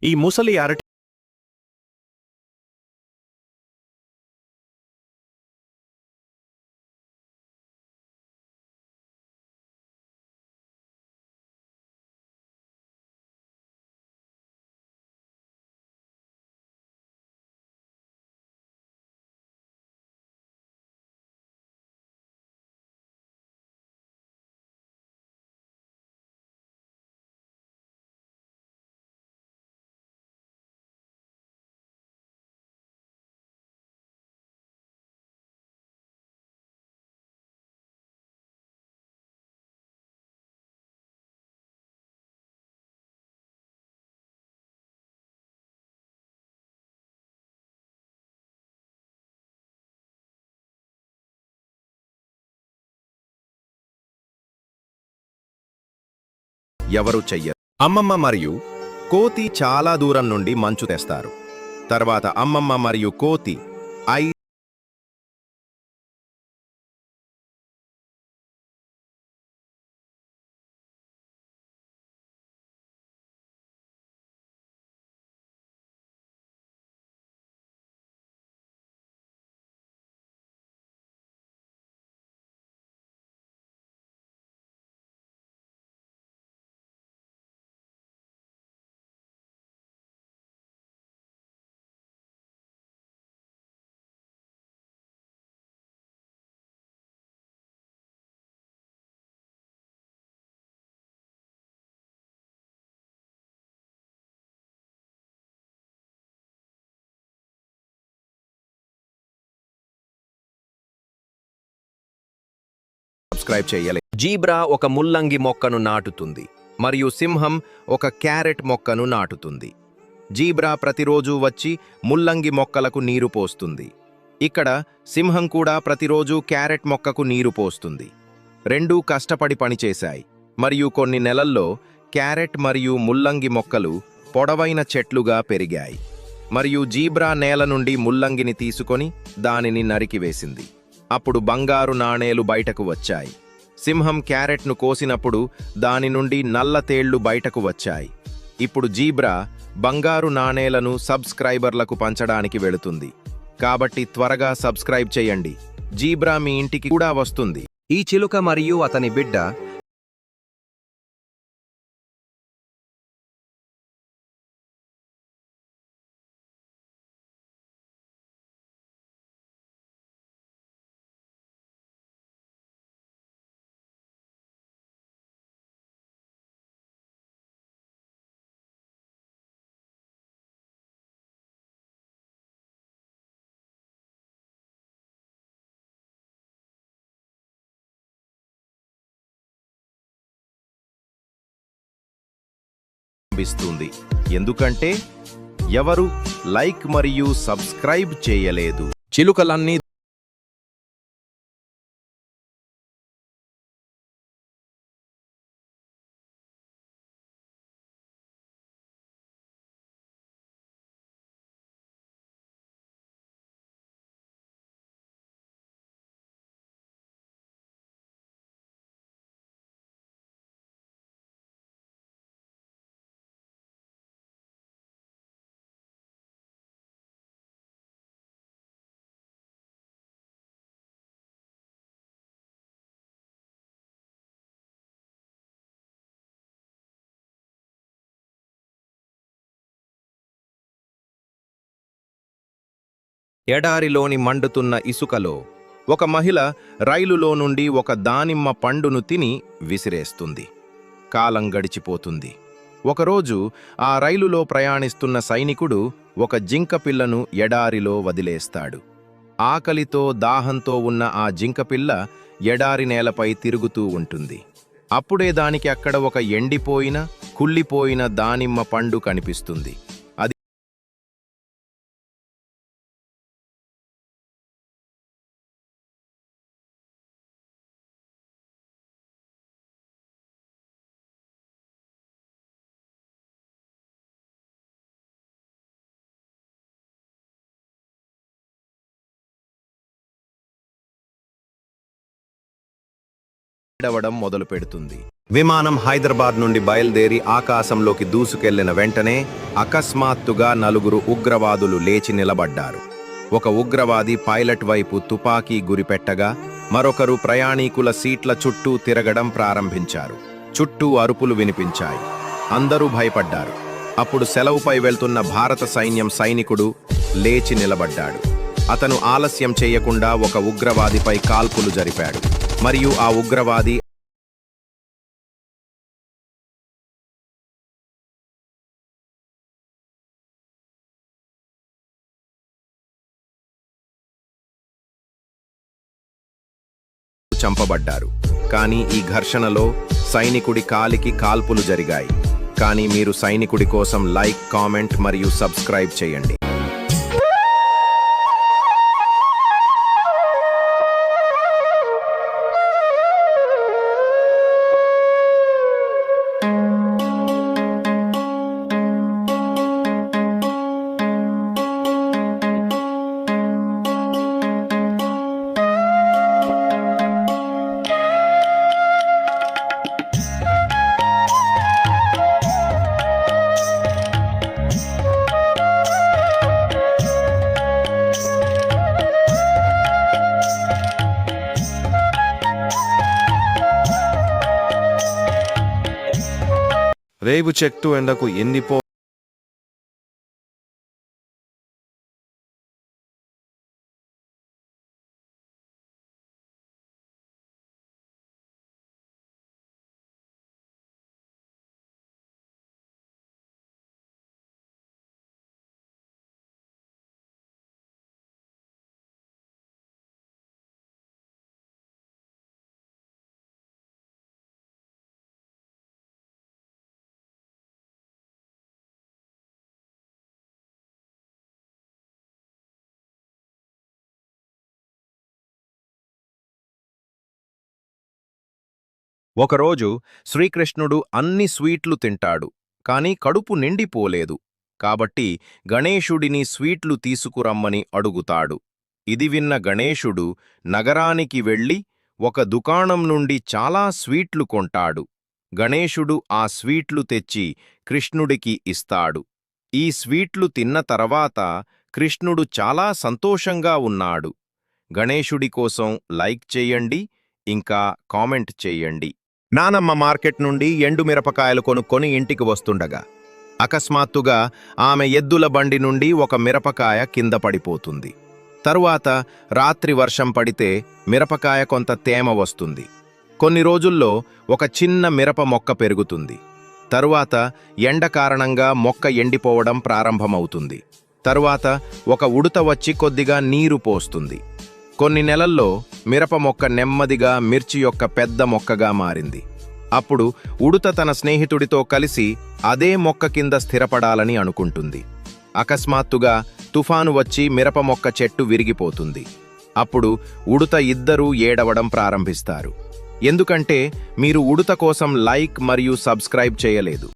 ఈ ముసలి అరటి ఎవరు చెయ్యరు. అమ్మమ్మ మరియు కోతి చాలా దూరం నుండి మంచు తెస్తారు. తర్వాత అమ్మమ్మ మరియు కోతి ఐ సబ్స్క్రైబ్ చేయలేదు. జీబ్రా ఒక ముల్లంగి మొక్కను నాటుతుంది మరియు సింహం ఒక క్యారెట్ మొక్కను నాటుతుంది. జీబ్రా ప్రతిరోజు వచ్చి ముల్లంగి మొక్కలకు నీరు పోస్తుంది. ఇక్కడ సింహం కూడా ప్రతిరోజు క్యారెట్ మొక్కకు నీరు పోస్తుంది. రెండూ కష్టపడి పనిచేశాయి మరియు కొన్ని నెలల్లో క్యారెట్ మరియు ముల్లంగి మొక్కలు పొడవైన చెట్లుగా పెరిగాయి. మరియు జీబ్రా నేల నుండి ముల్లంగిని తీసుకొని దానిని నరికివేసింది. అప్పుడు బంగారు నాణేలు బయటకు వచ్చాయి. సింహం క్యారెట్ను కోసినప్పుడు దాని నుండి నల్ల తేళ్లు బయటకు వచ్చాయి. ఇప్పుడు జీబ్రా బంగారు నాణేలను సబ్స్క్రైబర్లకు పంచడానికి వెళుతుంది. కాబట్టి త్వరగా సబ్స్క్రైబ్ చేయండి. జీబ్రా మీ ఇంటికి కూడా వస్తుంది. ఈ చిలుక మరియు అతని బిడ్డ పంపిస్తుంది. ఎందుకంటే ఎవరు లైక్ మరియు సబ్స్క్రైబ్ చేయలేదు. చిలుకలన్నీ ఎడారిలోని మండుతున్న ఇసుకలో ఒక మహిళ రైలులో నుండి ఒక దానిమ్మ పండును తిని విసిరేస్తుంది. కాలం గడిచిపోతుంది. ఒకరోజు ఆ రైలులో ప్రయాణిస్తున్న సైనికుడు ఒక జింకపిల్లను ఎడారిలో వదిలేస్తాడు. ఆకలితో దాహంతో ఉన్న ఆ జింకపిల్ల ఎడారి నేలపై తిరుగుతూ ఉంటుంది. అప్పుడే దానికి అక్కడ ఒక ఎండిపోయిన కుళ్ళిపోయిన దానిమ్మ పండు కనిపిస్తుంది. ఏడవడం మొదలుపెడుతుంది. విమానం హైదరాబాద్ నుండి బయలుదేరి ఆకాశంలోకి దూసుకెళ్లిన వెంటనే అకస్మాత్తుగా 4 ఉగ్రవాదులు లేచి నిలబడ్డారు. ఒక ఉగ్రవాది పైలట్ వైపు తుపాకీ గురిపెట్టగా మరొకరు ప్రయాణీకుల సీట్ల చుట్టూ తిరగడం ప్రారంభించారు. చుట్టూ అరుపులు వినిపించాయి. అందరూ భయపడ్డారు. అప్పుడు సెలవుపై వెళ్తున్న భారత సైనికుడు లేచి నిలబడ్డాడు. అతను ఆలస్యం చేయకుండా ఒక ఉగ్రవాదిపై కాల్పులు జరిపాడు. మరియు ఆ ఉగ్రవాది చంపబడ్డారు. కానీ ఈ ఘర్షణలో సైనికుడి కాలికి కాల్పులు జరిగాయి. కానీ మీరు సైనికుడి కోసం లైక్, కామెంట్ మరియు సబ్స్క్రైబ్ చేయండి. రేవు చెట్టు ఎండకు ఎన్నిపో ఒకరోజు శ్రీకృష్ణుడు అన్ని స్వీట్లు తింటాడు. కాని కడుపు నిండిపోలేదు. కాబట్టి గణేశుడిని స్వీట్లు తీసుకురమ్మని అడుగుతాడు. ఇది విన్న గణేశుడు నగరానికి వెళ్ళి ఒక దుకాణం నుండి చాలా స్వీట్లు కొంటాడు. గణేశుడు ఆ స్వీట్లు తెచ్చి కృష్ణుడికి ఇస్తాడు. ఈ స్వీట్లు తిన్న తర్వాత కృష్ణుడు చాలా సంతోషంగా ఉన్నాడు. గణేశుడి కోసం లైక్ చేయండి, ఇంకా కామెంట్ చేయండి. నానమ్మ మార్కెట్ నుండి ఎండు మిరపకాయలు కొనుక్కొని ఇంటికి వస్తుండగా అకస్మాత్తుగా ఆమె ఎద్దుల బండి నుండి ఒక మిరపకాయ కింద పడిపోతుంది. తరువాత రాత్రి వర్షం పడితే మిరపకాయ కొంత తేమ వస్తుంది. కొన్ని రోజుల్లో ఒక చిన్న మిరప మొక్క పెరుగుతుంది. తరువాత ఎండ కారణంగా మొక్క ఎండిపోవడం ప్రారంభమవుతుంది. తరువాత ఒక ఉడుత వచ్చి కొద్దిగా నీరు పోస్తుంది. కొన్ని నెలల్లో మిరప మొక్క నెమ్మదిగా మిర్చి యొక్క పెద్ద మొక్కగా మారింది. అప్పుడు ఉడుత తన స్నేహితుడితో కలిసి అదే మొక్క కింద స్థిరపడాలని అనుకుంటుంది. అకస్మాత్తుగా తుఫాను వచ్చి మిరప మొక్క చెట్టు విరిగిపోతుంది. అప్పుడు ఉడుత ఇద్దరూ ఏడవడం ప్రారంభిస్తారు. ఎందుకంటే మీరు ఉడుత కోసం లైక్ మరియు సబ్స్క్రైబ్ చేయలేదు.